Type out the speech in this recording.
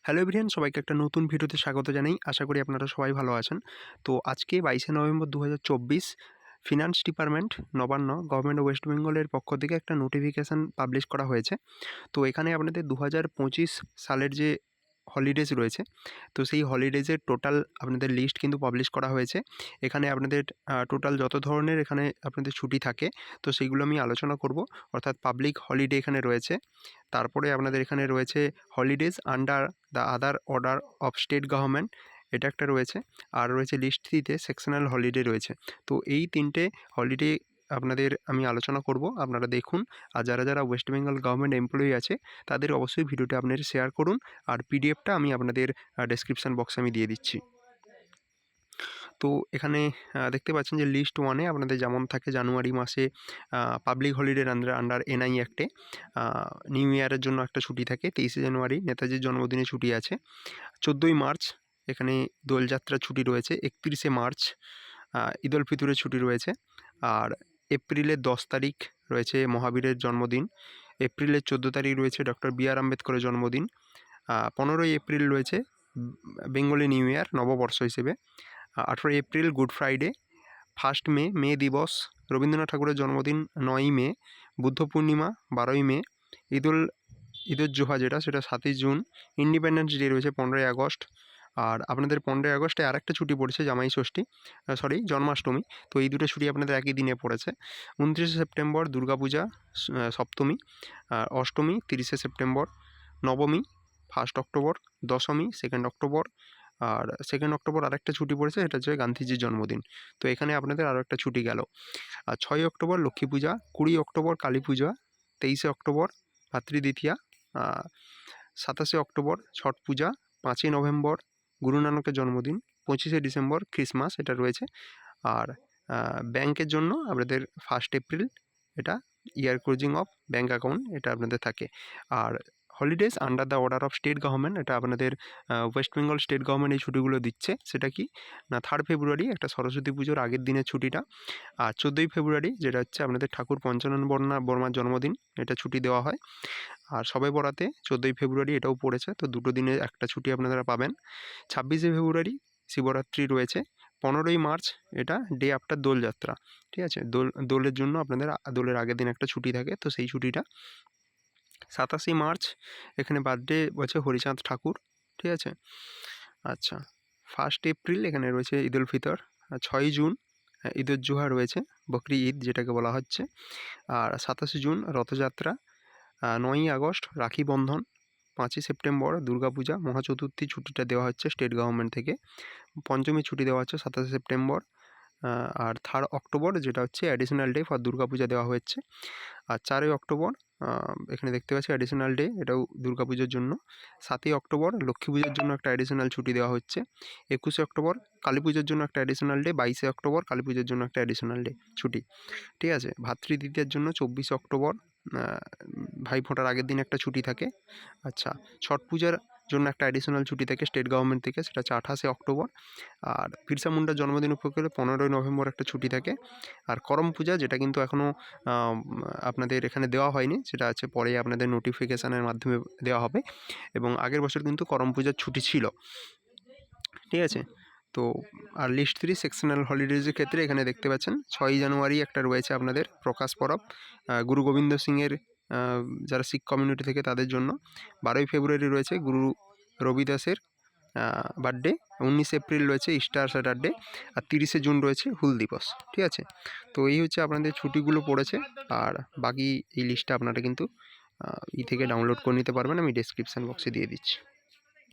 Hello everyone, সবাইকে একটা নতুন ভিডিওতে স্বাগত জানাই। আশা করি আপনারা সবাই ভালো আছেন। তো আজকে 22শে November 2024 finance department Nabanna government west বেঙ্গলের পক্ষ থেকে একটা নোটিফিকেশান পাবলিশ করা হয়েছে। তো এখানে আপনাদের 2025 সালের যে হলিডেজ রয়েছে, তো সেই হলিডেজের টোটাল আপনাদের লিস্ট কিন্তু পাবলিশ করা হয়েছে। এখানে আপনাদের টোটাল যত ধরনের এখানে আপনাদের ছুটি থাকে, তো সেইগুলো আমি আলোচনা করব। অর্থাৎ পাবলিক হলিডে এখানে রয়েছে। তারপরে আপনাদের এখানে রয়েছে holidays under the other order of state government, এটা একটা রয়েছে। আর রয়েছে লিস্ট 3তে সেকশনাল হলিডে রয়েছে। তো এই 3টে হলিডে আপনাদের আমি আলোচনা করব, আপনারা দেখুন। আর যারা যারা ওয়েস্ট বেঙ্গল গভর্নমেন্ট এমপ্লয়ি আছে তাদের অবশ্যই ভিডিওটা আপনারা শেয়ার করুন। আর পিডিএফটা আমি আপনাদের ডেসক্রিপশান বক্সে আমি দিয়ে দিচ্ছি। তো এখানে দেখতে পাচ্ছেন যে লিস্ট 1-এ আপনাদের যেমন থাকে জানুয়ারি মাসে পাবলিক হলিডের আন্ডার এনআই অ্যাক্টে নিউ ইয়ারের জন্য একটা ছুটি থাকে। 23শে জানুয়ারি নেতাজির জন্মদিনে ছুটি আছে। 14ই মার্চ এখানে দোলযাত্রার ছুটি রয়েছে। 31শে মার্চ ঈদ উল ফিতরের ছুটি রয়েছে। আর এপ্রিলের 10 তারিখ রয়েছে মহাবীরের জন্মদিন। এপ্রিলের 14 তারিখ রয়েছে ডক্টর বি আর আম্বেদকরের জন্মদিন। 15ই এপ্রিল রয়েছে বেঙ্গলি নিউ ইয়ার, নববর্ষ হিসেবে। 18 এপ্রিল গুড ফ্রাইডে। 1 মে মে দিবস, রবীন্দ্রনাথ ঠাকুরের জন্মদিন 9ই মে। বুদ্ধ পূর্ণিমা 12ই মে। ঈদুল জোহা যেটা, সেটা 7ই জুন। ইন্ডিপেন্ডেন্স ডে রয়েছে 15ই আগস্ট। আর আপনাদের 15ই আগস্টে আরেকটা ছুটি পড়েছে, জামাই ষষ্ঠী, জন্মাষ্টমী। তো এই দুটো ছুটি আপনাদের একই দিনে পড়েছে। 29শে সেপ্টেম্বর দুর্গাপূজা, সপ্তমী। আর অষ্টমী 30শে সেপ্টেম্বর। নবমী 1 অক্টোবর। দশমী 2 অক্টোবর। আর 2 অক্টোবর আরেকটা ছুটি পড়েছে, এটা হচ্ছে গান্ধীজির জন্মদিন। তো এখানে আপনাদের আরও একটা ছুটি গেল। আর 6 অক্টোবর লক্ষ্মী পূজা। 20 অক্টোবর কালী পূজা। 23শে অক্টোবর ভাতৃদ্বিতীয়া। 27শে অক্টোবর ছট পূজা। 5ই নভেম্বর গুরু নানকের জন্মদিন। 25শে ডিসেম্বর ক্রিসমাস, এটা রয়েছে। আর ব্যাংকের জন্য আপনাদের 1 এপ্রিল, এটা year closing of bank account, এটা আপনাদের থাকে। আর holidays under the order of state government, এটা আপনাদের ওয়েস্ট বেঙ্গল স্টেট গভর্নমেন্ট এই ছুটিগুলো দিচ্ছে। সেটা কি না, 3 ফেব্রুয়ারি একটা সরস্বতী পুজোর আগের দিনের ছুটিটা। আর 14ই ফেব্রুয়ারি যেটা হচ্ছে আপনাদের ঠাকুর পঞ্চানন বর্মার জন্মদিন, এটা ছুটি দেওয়া হয়। আর সবে বরাতে 14ই ফেব্রুয়ারি এটাও পড়েছে, তো দুটো দিনের একটা ছুটি আপনারা পাবেন। 26শে ফেব্রুয়ারি শিবরাত্রি রয়েছে। 15ই মার্চ এটা ডে আফটার দোলযাত্রা, ঠিক আছে। দোলের জন্য আপনাদের দোলের আগের দিন একটা ছুটি থাকে, তো সেই ছুটিটা। 27শে মার্চ এখানে বার্থডে বলছে হরিচাঁদ ঠাকুর, ঠিক আছে। আচ্ছা, 1 এপ্রিল এখানে রয়েছে ঈদ উল ফিতর। 6ই জুন ঈদুল জুহা রয়েছে, বকরি ঈদ যেটাকে বলা হচ্ছে। আর 27শে June Rathyatra. 9ই August Rakhi Bandhan. 5ই September Durga Puja, মহাচতুর্থী ছুটিটা দেওয়া হচ্ছে স্টেট গভর্নমেন্ট থেকে। পঞ্চমী ছুটি দেওয়া হচ্ছে 27শে সেপ্টেম্বর। আর 3 অক্টোবর যেটা হচ্ছে অ্যাডিশনাল ডে ফর দুর্গাপূজা দেওয়া হচ্ছে। আর 4ই অক্টোবর এখানে দেখতে পাচ্ছি অ্যাডিশনাল ডে, এটাও দুর্গাপুজোর জন্য। 7ই অক্টোবর লক্ষ্মী পুজোর জন্য একটা অ্যাডিশনাল ছুটি দেওয়া হচ্ছে। 21শে অক্টোবর কালী পুজোর জন্য একটা অ্যাডিশনাল ডে। 22শে অক্টোবর কালী পুজোর জন্য একটা অ্যাডিশনাল ডে ছুটি, ঠিক আছে। ভাতৃদ্বিতীয়ার জন্য 24শে অক্টোবর ভাইফোঁটার আগের দিন একটা ছুটি থাকে। আচ্ছা, ছট পূজার জন্য একটা অ্যাডিশনাল ছুটি থাকে স্টেট গভর্নমেন্ট থেকে, সেটা হচ্ছে 28শে অক্টোবর। আর বিরসা মুন্ডার জন্মদিন উপলক্ষে 15ই নভেম্বর একটা ছুটি থাকে। আর করম পূজা, যেটা কিন্তু এখনও আপনাদের এখানে দেওয়া হয়নি, সেটা আছে পরে আপনাদের নোটিফিকেশানের মাধ্যমে দেওয়া হবে। এবং আগের বছর কিন্তু করম পূজার ছুটি ছিল, ঠিক আছে। তো আর লিস্ট 3 সেকশনাল হলিডেজের ক্ষেত্রে এখানে দেখতে পাচ্ছেন 6ই জানুয়ারি একটা রয়েছে আপনাদের প্রকাশ পরব, গুরু গোবিন্দ সিংয়ের যারা শিখ কমিউনিটি থেকে তাদের জন্য। 12ই ফেব্রুয়ারি রয়েছে গুরু রবিদাসের বার্থডে। 19 এপ্রিল রয়েছে ইস্টার স্যাটারডে। আর 30শে জুন রয়েছে হুল দিবস, ঠিক আছে। তো এই হচ্ছে আপনাদের ছুটিগুলো পড়েছে। আর বাকি এই লিস্টটা আপনারা কিন্তু থেকে ডাউনলোড করে নিতে পারবেন, আমি ডেসক্রিপশান বক্সে দিয়ে দিচ্ছি।